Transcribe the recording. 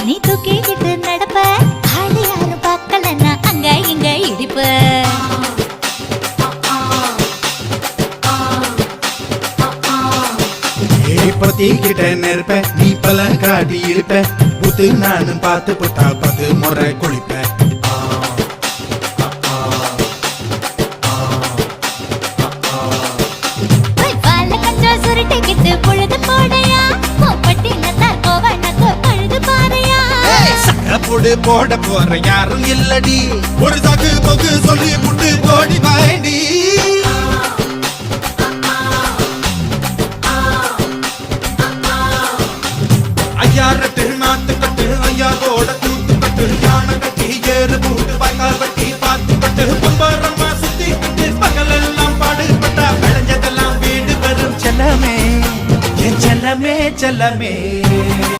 நீ தூக்கிக்கிட்டு நடப்ப ஆளு யாரும் பார்க்கலன்னா அங்க இங்க இடிப்ப பத்திக்கிட்ட நெருப்ப நீ பல காட்டி இருப்ப புத்து நானும் பார்த்து புட்டா 10 முறை குளிப்ப சுருட்டிக்கிட்டு பொழுது போடையா பட்டினத்தார் கோவனக்கு பழுது பாறையா சக்கப்புடு போட போற யாரும் இல்லடி ஒரு சாக்கு போக்கு சொல்லி புட்டு போடி பாயண்டி ஐயாரட்டு நாத்து கட்டு ஐயாவோட தூத்து கட்டு யானை கட்டி ஏறு பூட்டு வாய்க்கால் வட்டி பாத்து கட்டு பம்பரமா சுத்தி கட்டு பகலெல்லாம் பாடுபட்டா விளைஞ்சதெல்லாம் வீடு வரும் செல்லமே என் செல்லமே செல்லமே